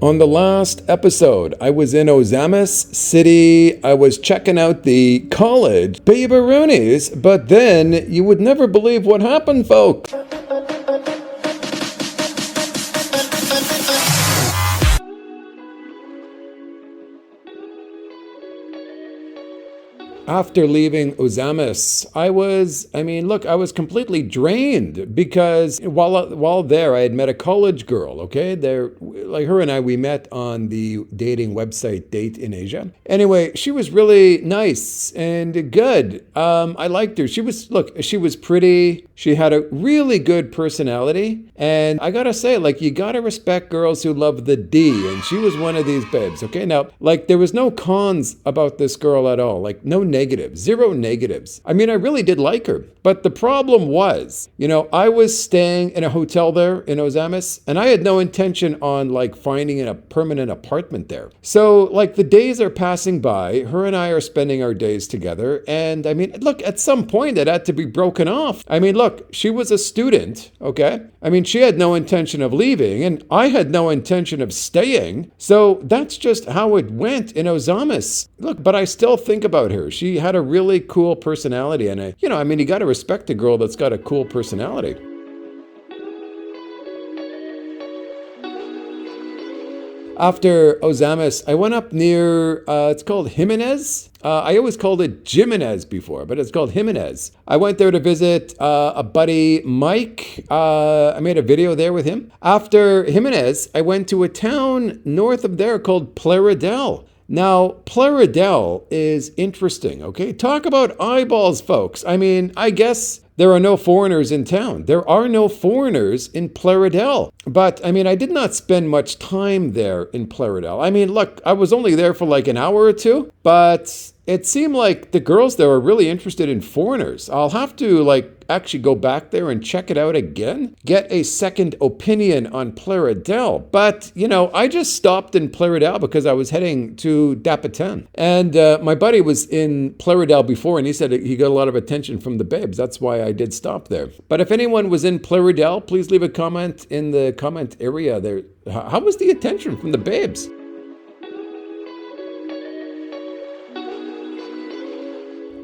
On the last episode, I was in Ozamis City. I was checking out the college Baby-Roonies, but then you would never believe what happened, folks. After leaving Ozamis, I was completely drained because while there, I had met a college girl, okay? Like her and I, we met on the dating website Date in Asia. Anyway, she was really nice and good. I liked her. She was pretty. She had a really good personality. And I gotta say, you gotta respect girls who love the D. And she was one of these babes, okay? Now, there was no cons about this girl at all. No negatives, zero negatives. I really did like her. But the problem was, I was staying in a hotel there in Ozamis, and I had no intention on finding a permanent apartment there. So the days are passing by, her and I are spending our days together, and at some point it had to be broken off. She was a student, okay? She had no intention of leaving, and I had no intention of staying. So that's just how it went in Ozamis. But I still think about her. She had a really cool personality, and you got to respect a girl that's got a cool personality. After Ozamis, I went up near, it's called Jimenez. I always called it Jimenez before, but it's called Jimenez. I went there to visit a buddy, Mike. I made a video there with him. After Jimenez, I went to a town north of there called Plaridel. Now, Plaridel is interesting, okay? Talk about eyeballs, folks. I guess there are no foreigners in town. There are no foreigners in Plaridel. But, I did not spend much time there in Plaridel. I was only there for an hour or two, but it seemed like the girls there are really interested in foreigners. I'll have to actually go back there and check it out again, get a second opinion on Plaridel. But, I just stopped in Plaridel because I was heading to Dapitan. And my buddy was in Plaridel before, and he said he got a lot of attention from the babes. That's why I did stop there. But if anyone was in Plaridel, please leave a comment in the comment area there. How was the attention from the babes?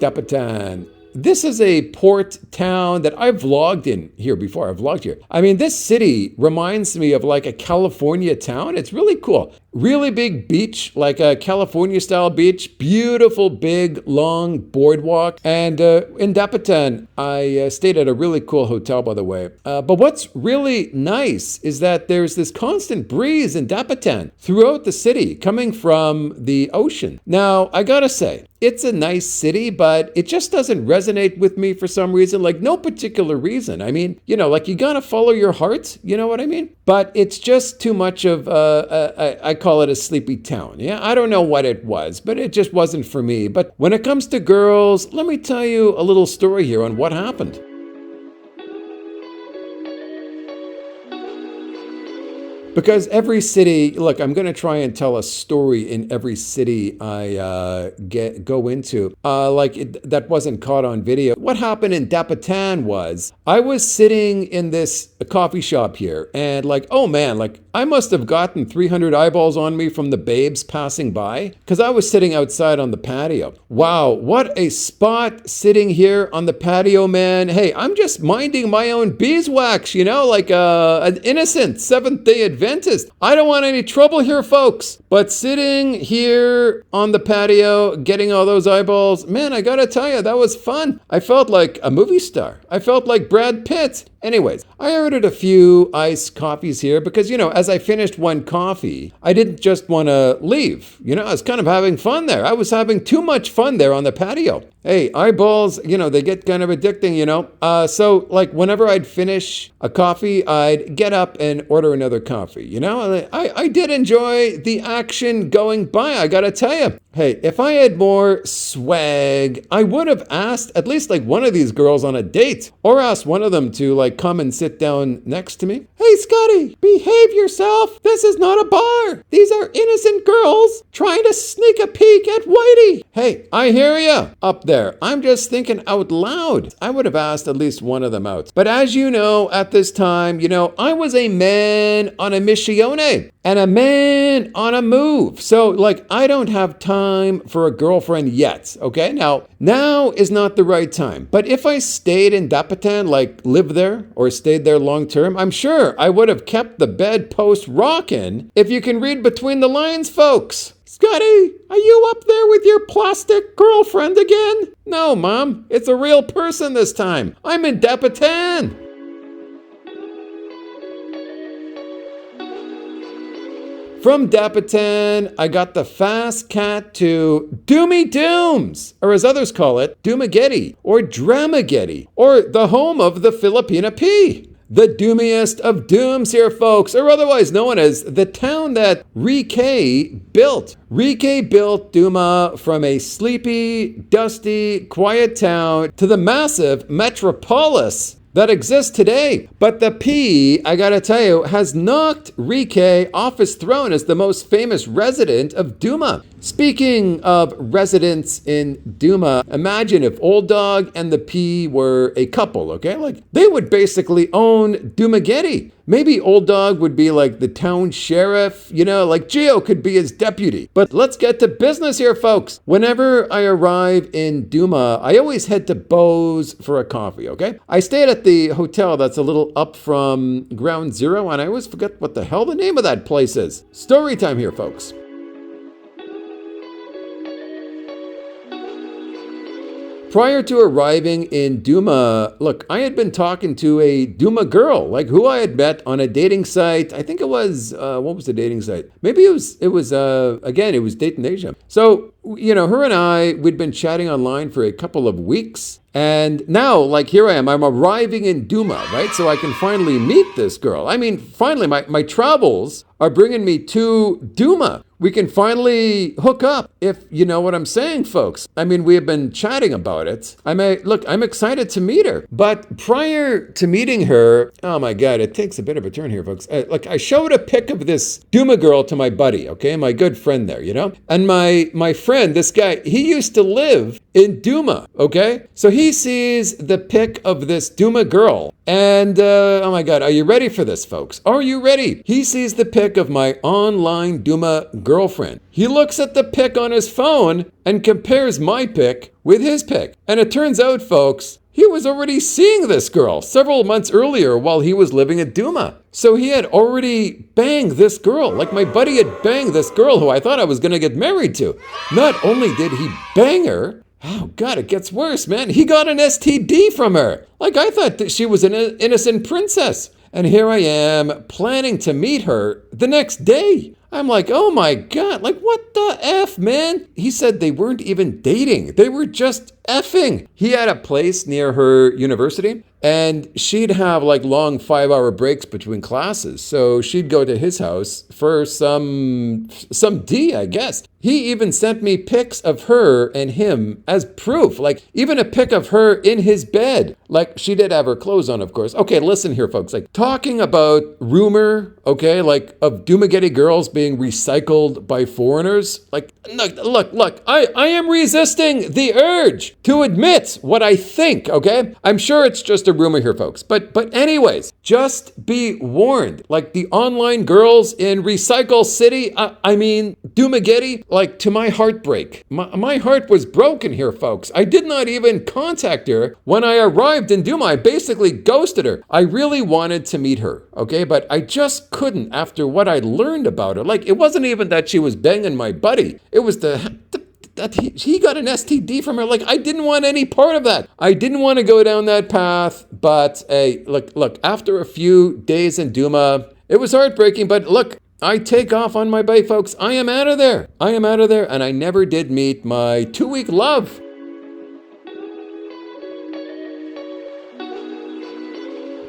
Dapitan. This is a port town that I've vlogged in here before. I've vlogged here. This city reminds me of a California town. It's really cool. Really big beach, like a California style beach. Beautiful, big, long boardwalk. And in Dapitan, I stayed at a really cool hotel, by the way. But what's really nice is that there's this constant breeze in Dapitan throughout the city coming from the ocean. Now, I gotta say, it's a nice city, but it just doesn't resonate with me for some reason, no particular reason. You gotta follow your heart, you know what I mean? But it's just too much of, I call it a sleepy town. Yeah, I don't know what it was, but it just wasn't for me. But when it comes to girls, let me tell you a little story here on what happened. Because every city, I'm going to try and tell a story in every city I go into, that wasn't caught on video. What happened in Dapitan was, I was sitting in this coffee shop here, and oh man, I must have gotten 300 eyeballs on me from the babes passing by, because I was sitting outside on the patio. Wow, what a spot sitting here on the patio, man. Hey, I'm just minding my own beeswax, an innocent Seventh-day Adventist. I don't want any trouble here, folks. But sitting here on the patio, getting all those eyeballs, man, I gotta tell you, that was fun. I felt like a movie star. I felt like Brad Pitt. Anyways, I ordered a few iced coffees here because, as I finished one coffee, I didn't just want to leave. I was kind of having fun there. I was having too much fun there on the patio. Hey, eyeballs, they get kind of addicting, So, whenever I'd finish a coffee, I'd get up and order another coffee, I did enjoy the action going by, I gotta tell you. Hey, if I had more swag, I would have asked at least like one of these girls on a date, or asked one of them to like come and sit down next to me. Hey, Scotty, behave yourself. This is not a bar. These are innocent girls trying to sneak a peek at Whitey. Hey, I hear ya up there. I'm just thinking out loud. I would have asked at least one of them out. But as you know, at this time, I was a man on a missione and a man on a move. So like, I don't have time for a girlfriend yet, okay? Now is not the right time. But if I stayed in Dapitan, like lived there or stayed there long term, I'm sure I would have kept the bedpost rocking, if you can read between the lines, folks. Scotty, are you up there with your plastic girlfriend again? No, Mom, it's a real person this time. I'm in Dapitan. From Dapitan, I got the fast cat to Doomy Dooms, or as others call it, Dumageddon, or Dramageddon, or the home of the Filipina P. The doomiest of dooms here, folks, or otherwise known as the town that Rike built. Rike built Duma from a sleepy, dusty, quiet town to the massive metropolis that exists today. But the P, I gotta tell you, has knocked Rike off his throne as the most famous resident of Duma. Speaking of residents in Duma, imagine if Old Dog and the P were a couple, okay? Like, they would basically own Dumageddon. Maybe Old Dog would be like the town sheriff, like Gio could be his deputy. But let's get to business here, folks. Whenever I arrive in Duma, I always head to Bo's for a coffee, okay? I stayed at the hotel that's a little up from Ground Zero, and I always forget what the hell the name of that place is. Story time here, folks. Prior to arriving in Duma, look, I had been talking to a Duma girl, like who I had met on a dating site. I think it was, what was the dating site? Maybe it was Date in Asia. So, her and I, we'd been chatting online for a couple of weeks. And now, like, here I am, I'm arriving in Duma, right? So I can finally meet this girl. I mean, finally, my travels are bringing me to Duma. We can finally hook up, if you know what I'm saying, folks. I mean, we have been chatting about it. I'm excited to meet her. But prior to meeting her, oh my God, it takes a bit of a turn here, folks. I showed a pic of this Duma girl to my buddy, okay? My good friend there, And my friend, this guy, he used to live in Duma, okay? So he sees the pic of this Duma girl. And, oh my God, are you ready for this, folks? Are you ready? He sees the pic of my online Duma girlfriend. He looks at the pic on his phone and compares my pic with his pic. And it turns out, folks, he was already seeing this girl several months earlier while he was living at Duma. So he had already banged this girl. Like, my buddy had banged this girl who I thought I was going to get married to. Not only did he bang her, oh God, it gets worse, man. He got an STD from her. Like, I thought that she was an innocent princess. And here I am planning to meet her the next day. I'm like, oh my God, like what the F, man? He said they weren't even dating. They were just effing. He had a place near her university and she'd have like long 5-hour breaks between classes. So she'd go to his house for some D, I guess. He even sent me pics of her and him as proof, like even a pic of her in his bed. Like, she did have her clothes on, of course. Okay, listen here, folks. Like, talking about rumor, okay, like of Dumageddon girls being recycled by foreigners. Like, look, I am resisting the urge to admit what I think, okay? I'm sure it's just a rumor here, folks. But anyways, just be warned. Like, the online girls in Recycle City, Dumageddon, like, to my heartbreak. My heart was broken here, folks. I did not even contact her when I arrived in Duma. I basically ghosted her. I really wanted to meet her, okay? But I just couldn't after what I learned about her. Like, it wasn't even that she was banging my buddy. It was that he got an STD from her. Like, I didn't want any part of that. I didn't want to go down that path. But hey, look, after a few days in Duma, it was heartbreaking. But look, I take off on my bike, folks. I am out of there. And I never did meet my 2-week love.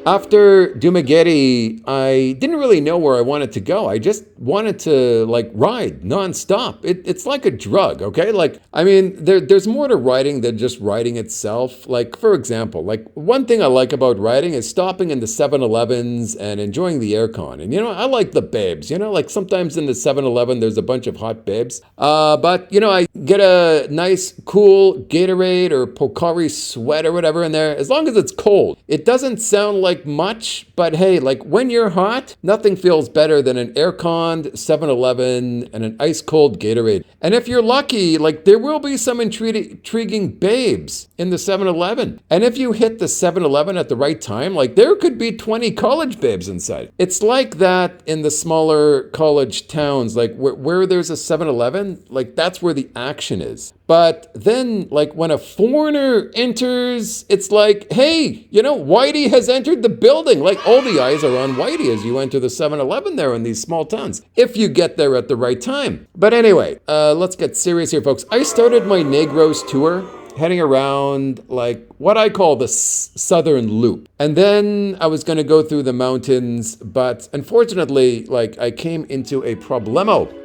After Dumageddon, I didn't really know where I wanted to go. I just wanted to like ride nonstop. It's like a drug, okay? Like, I mean, there's more to riding than just riding itself. Like, for example, like one thing I like about riding is stopping in the 7-Elevens and enjoying the aircon. And, I like the babes, like sometimes in the 7-Eleven, there's a bunch of hot babes. But, I get a nice, cool Gatorade or Pocari Sweat or whatever in there, as long as it's cold. It doesn't sound like much, but hey, like when you're hot, nothing feels better than an air-conned 7-Eleven and an ice-cold Gatorade. And if you're lucky, like there will be some intriguing babes in the 7-Eleven. And if you hit the 7-Eleven at the right time, like there could be 20 college babes inside. It's like that in the smaller college towns, like where there's a 7-Eleven, like that's where the action is. But then, like when a foreigner enters, it's like, hey, Whitey has entered the building. Like all the eyes are on Whitey as you enter the 7-Eleven there in these small towns, if you get there at the right time. But anyway, let's get serious here, folks. I started my Negros tour heading around like what I call the Southern Loop. And then I was going to go through the mountains, but unfortunately, like I came into a problemo.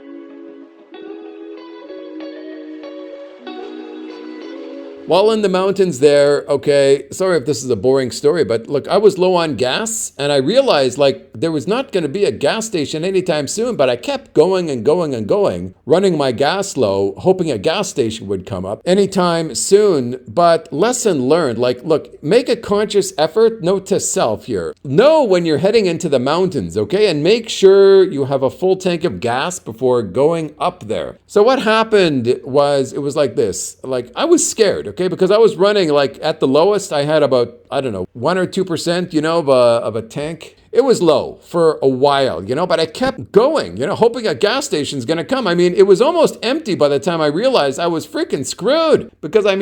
While in the mountains there, okay, sorry if this is a boring story, but look, I was low on gas and I realized like there was not going to be a gas station anytime soon, but I kept going and going and going, running my gas low, hoping a gas station would come up anytime soon. But lesson learned, like, look, make a conscious effort, note to self here. Know when you're heading into the mountains, okay? And make sure you have a full tank of gas before going up there. So what happened was, it was like this, like I was scared, okay? Because I was running like at the lowest, I had about, I don't know, 1 or 2%, of a tank. It was low for a while, but I kept going, hoping a gas station's going to come. I mean, it was almost empty by the time I realized I was freaking screwed because I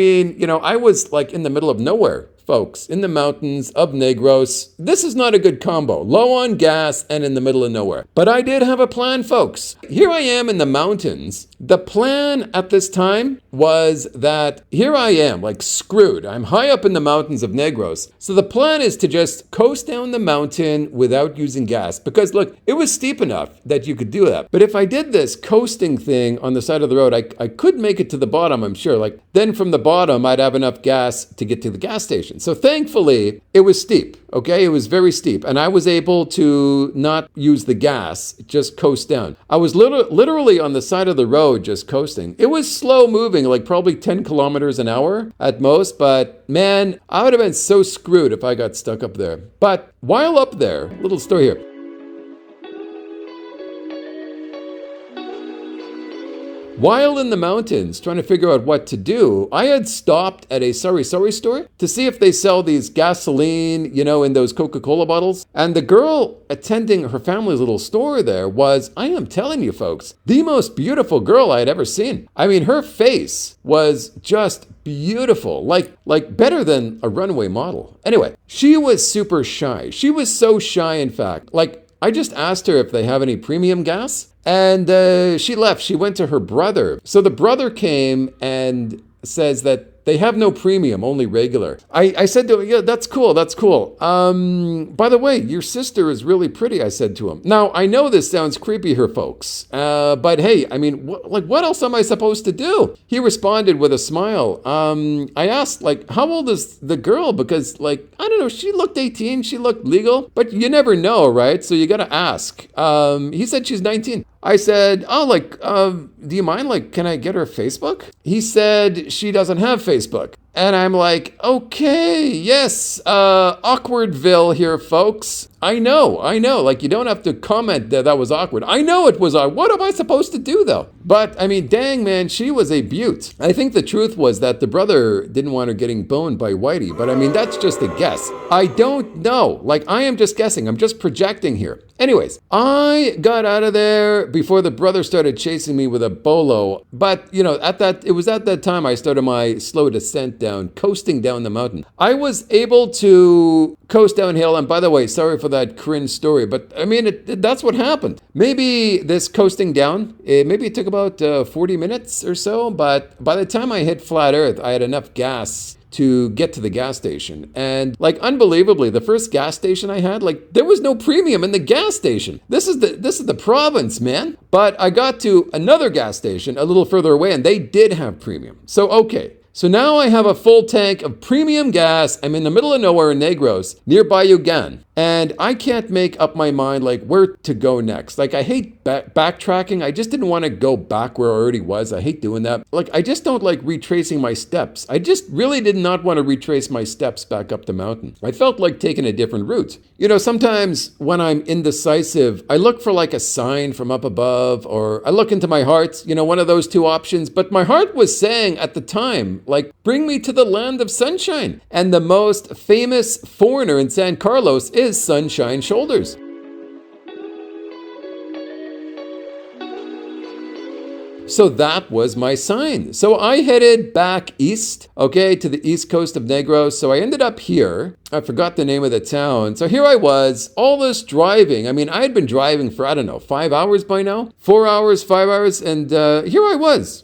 was like in the middle of nowhere. Folks, in the mountains of Negros. This is not a good combo. Low on gas and in the middle of nowhere. But I did have a plan, folks. Here I am in the mountains. The plan at this time was that here I am, like screwed. I'm high up in the mountains of Negros. So the plan is to just coast down the mountain without using gas. Because look, it was steep enough that you could do that. But if I did this coasting thing on the side of the road, I could make it to the bottom, I'm sure. Like then from the bottom, I'd have enough gas to get to the gas station. So thankfully, it was steep, okay? It was very steep. And I was able to not use the gas, just coast down. I was literally on the side of the road just coasting. It was slow moving, like probably 10 kilometers an hour at most. But man, I would have been so screwed if I got stuck up there. But while up there, little story here. While in the mountains trying to figure out what to do, I had stopped at a Sorry store to see if they sell these gasoline, in those Coca-Cola bottles. And the girl attending her family's little store there was, I am telling you folks, the most beautiful girl I had ever seen. I mean, her face was just beautiful, like better than a runway model. Anyway, she was super shy. She was so shy, in fact. Like, I just asked her if they have any premium gas. And she left. She went to her brother. So the brother came and says that they have no premium, only regular. I said to him, yeah, that's cool. By the way, your sister is really pretty, I said to him. Now, I know this sounds creepy here, folks. But hey, I mean, what else am I supposed to do? He responded with a smile. I asked, like, how old is the girl? Because, like, I don't know, she looked 18, she looked legal. But you never know, right? So you gotta ask. He said she's 19. I said, do you mind, like, can I get her Facebook? He said she doesn't have Facebook. And I'm like, okay, yes, Awkwardville here, folks. I know. Like, you don't have to comment that was awkward. I know it was awkward. What am I supposed to do, though? But, I mean, dang, man, she was a beaut. I think the truth was that the brother didn't want her getting boned by Whitey. But, I mean, that's just a guess. I don't know. Like, I am just guessing. I'm just projecting here. Anyways, I got out of there before the brother started chasing me with a bolo. But, it was at that time I started my slow descent down, coasting down the mountain. I was able to coast downhill. And by the way, sorry for that cringe story, but I mean, that's what happened. Maybe this coasting down, maybe it took about 40 minutes or so. But by the time I hit flat earth, I had enough gas to get to the gas station. And like unbelievably, the first gas station I had, like there was no premium in the gas station. This is the province, man. But I got to another gas station a little further away and they did have premium. So okay. So now I have a full tank of premium gas. I'm in the middle of nowhere in Negros, near Bayou Gan. And I can't make up my mind like where to go next. Like I hate backtracking. I just didn't want to go back where I already was. I hate doing that. Like I just don't like retracing my steps. I just really did not want to retrace my steps back up the mountain. I felt like taking a different route. You know, sometimes when I'm indecisive, I look for like a sign from up above, or I look into my heart, you know, one of those two options. But my heart was saying at the time, like, bring me to the land of sunshine. And the most famous foreigner in San Carlos is Sunshine Shoulders. So that was my sign. So I headed back east, okay, to the east coast of Negros. So I ended up here. I forgot the name of the town. So here I was, all this driving. I mean, I had been driving for, I don't know, 5 hours by now? 4 hours, 5 hours, and here I was.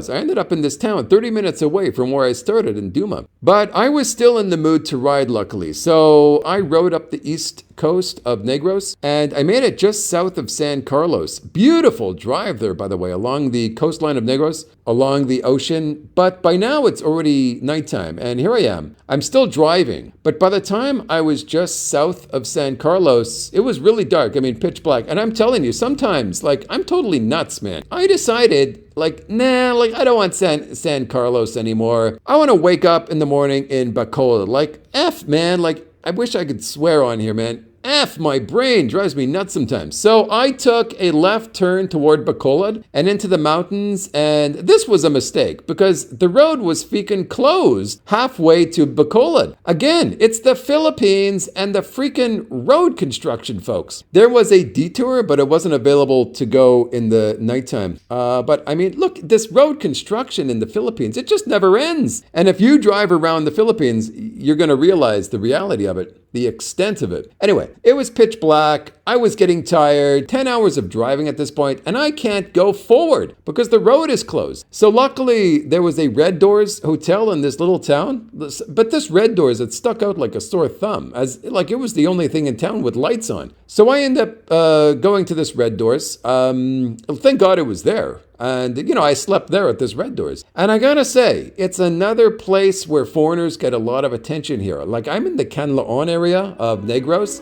I ended up in this town 30 minutes away from where I started in Duma. But I was still in the mood to ride, luckily. So I rode up the east coast of Negros and I made it just south of San Carlos. Beautiful drive there, by the way, along the coastline of Negros, along the ocean. But by now it's already nighttime and here I am. I'm still driving. But by the time I was just south of San Carlos, it was really dark. I mean, pitch black. And I'm telling you, sometimes, like, I'm totally nuts, man. I decided, like, nah, like, I don't want San Carlos anymore. I want to wake up in the morning in Bacola. Like, F, man. Like, I wish I could swear on here, man. F, my brain drives me nuts sometimes. So I took a left turn toward Bacolod and into the mountains, and this was a mistake because the road was freaking closed halfway to Bacolod. Again, it's the Philippines and the freaking road construction, folks. There was a detour, but it wasn't available to go in the nighttime. But I mean, look, this road construction in the Philippines, it just never ends. And if you drive around the Philippines, you're going to realize the reality of it, the extent of it. Anyway, it was pitch black. I was getting tired, 10 hours of driving at this point, and I can't go forward because the road is closed. So luckily, there was a Red Doors hotel in this little town. But this Red Doors, it stuck out like a sore thumb, as like it was the only thing in town with lights on. So I ended up going to this Red Doors. Thank God it was there. And, you know, I slept there at this Red Doors. And I gotta say, it's another place where foreigners get a lot of attention here. Like, I'm in the Canlaon area of Negros.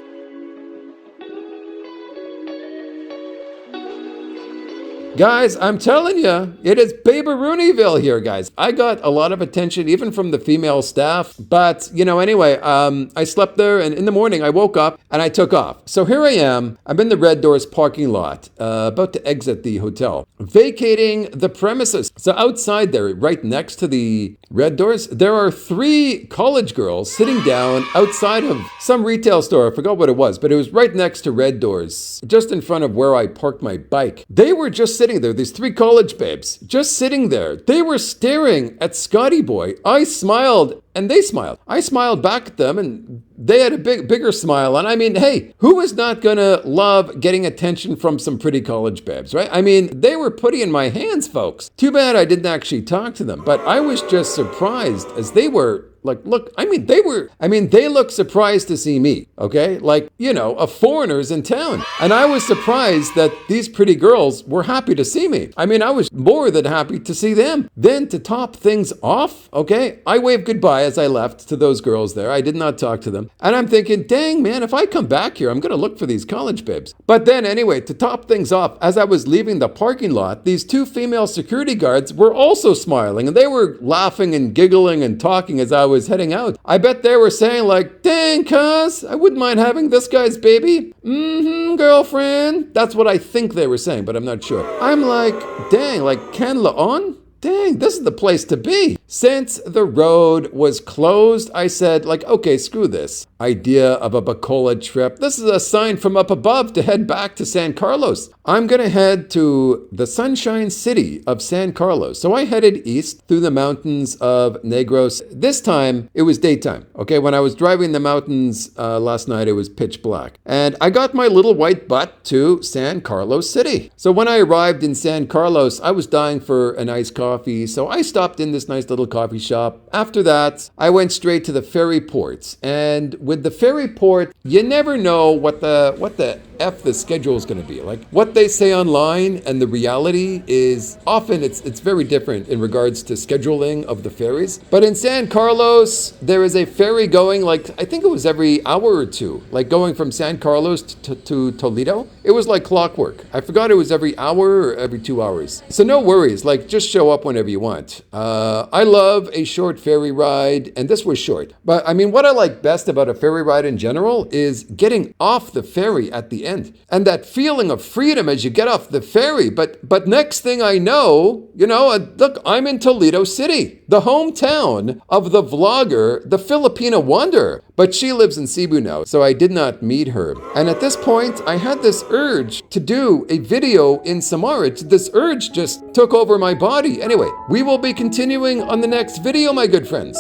Guys, I'm telling you, it is Baby-Rooneyville here, guys. I got a lot of attention, even from the female staff. But, you know, anyway, I slept there, and in the morning, I woke up, and I took off. So here I am. I'm in the Red Doors parking lot, about to exit the hotel, vacating the premises. So outside there, right next to the Red Doors, there are 3 college girls sitting down outside of some retail store. I forgot what it was, but it was right next to Red Doors, just in front of where I parked my bike. They were just sitting there, these 3 college babes, just sitting there. They were staring at Scotty Boy. I smiled and they smiled. I smiled back at them and they had a bigger smile. And I mean, hey, who is not gonna love getting attention from some pretty college babes, right? I mean, they were putty in my hands, folks. Too bad I didn't actually talk to them, but I was just surprised as they were like, look, they looked surprised to see me, okay? Like, you know, a foreigner's in town. And I was surprised that these pretty girls were happy to see me. I mean, I was more than happy to see them. Then to top things off, okay, I waved goodbye as I left to those girls there. I did not talk to them. And I'm thinking, dang, man, if I come back here, I'm gonna look for these college babes. But then anyway, to top things off, as I was leaving the parking lot, these 2 female security guards were also smiling and they were laughing and giggling and talking as I was heading out. I bet they were saying like, dang, cuz, I wouldn't mind having this guy's baby. Girlfriend. That's what I think they were saying, but I'm not sure. I'm like, dang, like Canlaon? Dang, this is the place to be. Since the road was closed, I said, like, okay, screw this idea of a Bacolod trip. This is a sign from up above to head back to San Carlos. I'm going to head to the Sunshine City of San Carlos. So I headed east through the mountains of Negros. This time, it was daytime. Okay, when I was driving the mountains last night, it was pitch black. And I got my little white butt to San Carlos City. So when I arrived in San Carlos, I was dying for a nice coffee. So I stopped in this nice little coffee shop. After that, I went straight to the ferry ports. And with the ferry port, you never know what the F the schedule is going to be. Like what they say online and the reality is often it's very different in regards to scheduling of the ferries. But in San Carlos, there is a ferry going like, I think it was every hour or two, like going from San Carlos to Toledo. It was like clockwork. I forgot it was every hour or every 2 hours. So no worries, like just show up whenever you want. I love a short ferry ride, and this was short. But I mean, what I like best about a ferry ride in general is getting off the ferry at the end. And that feeling of freedom as you get off the ferry. But next thing I know, look, I'm in Toledo City, the hometown of the vlogger, the Filipina Wonder. But she lives in Cebu now, so I did not meet her. And at this point, I had this urge to do a video in Samara. This urge just took over my body. Anyway, we will be continuing on the next video, my good friends.